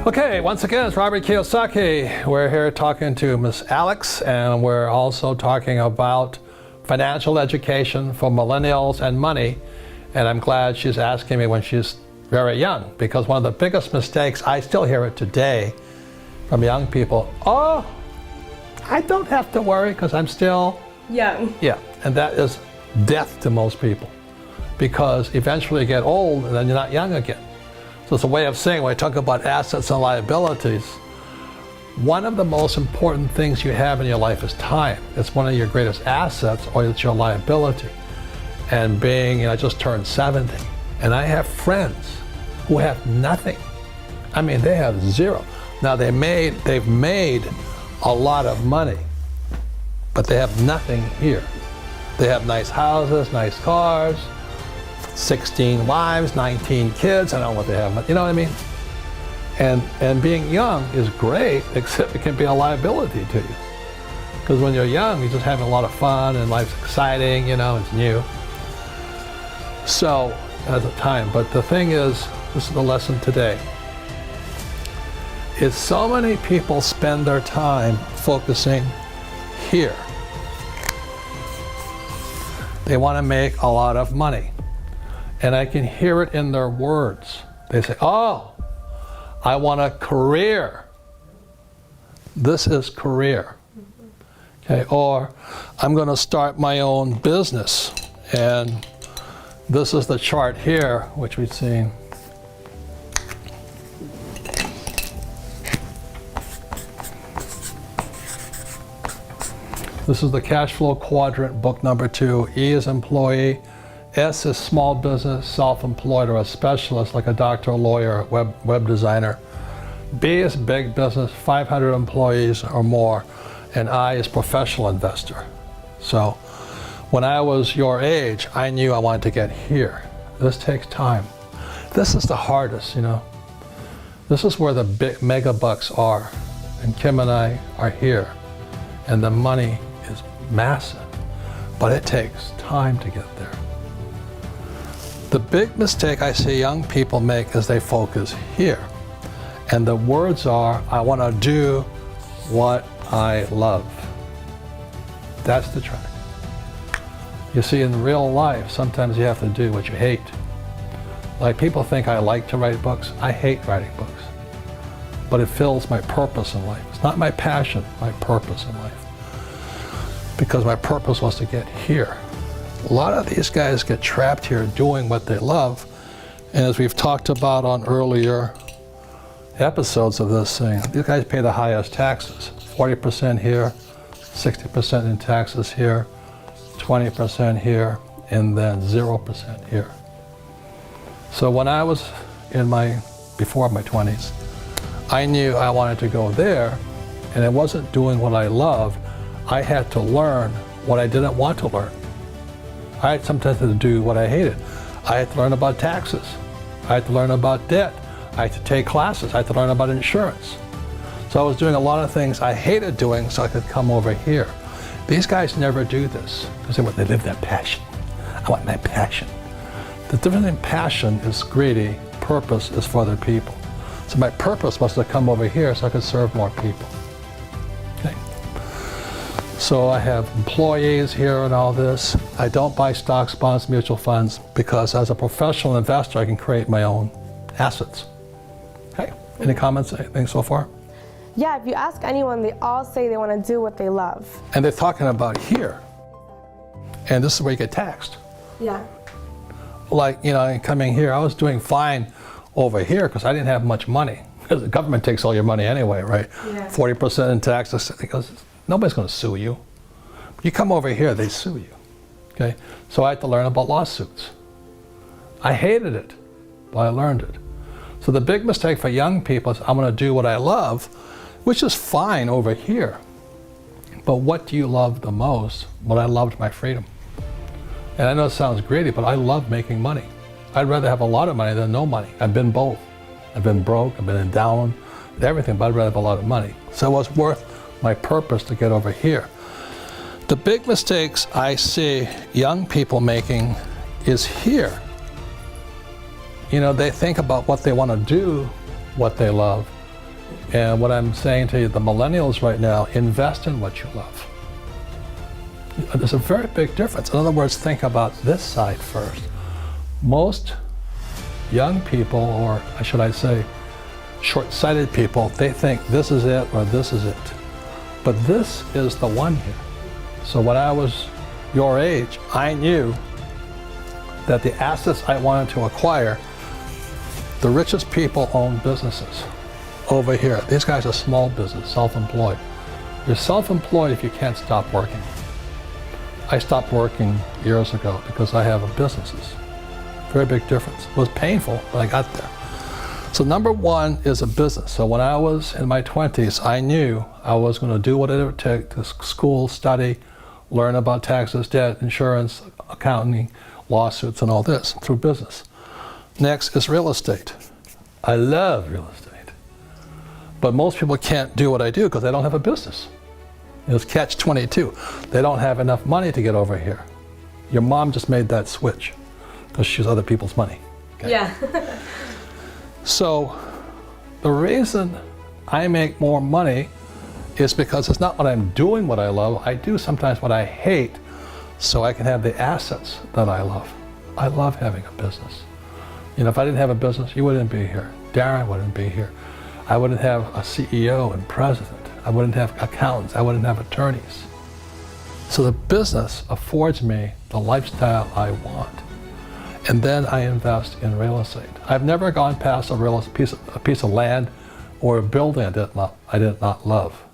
Okay, once again, it's Robert Kiyosaki. We're here talking to Miss Alex, and we're also talking about financial education for millennials and money. And I'm glad she's asking me when she's very young, because one of the biggest mistakes, I still hear it today from young people, oh, I don't have to worry because I'm still young. Yeah, and that is death to most people, because eventually you get old and then you're not young again. So it's a way of saying, when I talk about assets and liabilities, one of the most important things you have in your life is time. It's one of your greatest assets, or it's your liability. And being, I just turned 70, and I have friends who have nothing. I mean, they have zero. Now they've made a lot of money, but they have nothing here. They have nice houses, nice cars, 16 wives, 19 kids, I don't know what they have, but you know what I mean? And being young is great, except it can be a liability to you. Because when you're young, you're just having a lot of fun and life's exciting, it's new. So, at the time, but the thing is, this is the lesson today, is so many people spend their time focusing here. They want to make a lot of money. And I can hear it in their words. They say, oh, I want a career. This is career. Okay, or I'm going to start my own business. And this is the chart here, which we've seen. This is the cash flow quadrant, book number 2. E is employee. S is small business, self-employed, or a specialist like a doctor, lawyer, web designer. B is big business, 500 employees or more. And I is professional investor. So when I was your age, I knew I wanted to get here. This takes time. This is the hardest, This is where the big mega bucks are. And Kim and I are here. And the money is massive. But it takes time to get there. The big mistake I see young people make is they focus here. And the words are, I want to do what I love. That's the track. You see, in real life, sometimes you have to do what you hate. Like, people think I like to write books. I hate writing books. But it fills my purpose in life. It's not my passion, my purpose in life. Because my purpose was to get here. A lot of these guys get trapped here doing what they love. And as we've talked about on earlier episodes of this thing, these guys pay the highest taxes. 40% here, 60% in taxes here, 20% here, and then 0% here. So when I was before my 20s, I knew I wanted to go there, and I wasn't doing what I loved. I had to learn what I didn't want to learn. I had sometimes to do what I hated. I had to learn about taxes. I had to learn about debt. I had to take classes. I had to learn about insurance. So I was doing a lot of things I hated doing so I could come over here. These guys never do this because they live that passion. I want my passion. The difference in passion is greedy, purpose is for other people. So my purpose was to come over here so I could serve more people. Okay. So I have employees here and all this. I don't buy stocks, bonds, mutual funds, because as a professional investor, I can create my own assets. Okay, any comments, anything so far? Yeah, if you ask anyone, they all say they want to do what they love. And they're talking about here. And this is where you get taxed. Yeah. Like, coming here, I was doing fine over here because I didn't have much money. Because the government takes all your money anyway, right? Yeah. 40% in taxes, because nobody's going to sue you. You come over here, they sue you. Okay? So I had to learn about lawsuits. I hated it, but I learned it. So the big mistake for young people is, I'm going to do what I love, which is fine over here. But what do you love the most? Well, I loved my freedom. And I know it sounds greedy, but I love making money. I'd rather have a lot of money than no money. I've been both. I've been broke, I've been down, everything, but I'd rather have a lot of money. So it was worth my purpose to get over here. The big mistakes I see young people making is here. They think about what they want to do, what they love, And what I'm saying to you, the millennials right now, invest in what you love. There's a very big difference. In other words, think about this side first. Most young people, or should I say, short-sighted people, they think this is it or this is it. But this is the one here. So when I was your age, I knew that the assets I wanted to acquire, the richest people own businesses. Over here, these guys are small business, self-employed. You're self-employed if you can't stop working. I stopped working years ago because I have businesses. Very big difference. It was painful, but I got there. So number one is a business. So when I was in my 20s, I knew I was going to do what it would take to school, study, learn about taxes, debt, insurance, accounting, lawsuits, and all this through business. Next is real estate. I love real estate. But most people can't do what I do because they don't have a business. It's catch-22. They don't have enough money to get over here. Your mom just made that switch because she's other people's money. Okay? Yeah. So the reason I make more money is because it's not what I'm doing what I love. I do sometimes what I hate so I can have the assets that I love. I love having a business. You know, if I didn't have a business, you wouldn't be here. Darren wouldn't be here. I wouldn't have a CEO and president. I wouldn't have accountants. I wouldn't have attorneys. So the business affords me the lifestyle I want. And then I invest in real estate. I've never gone past a piece of land or a building I did not love.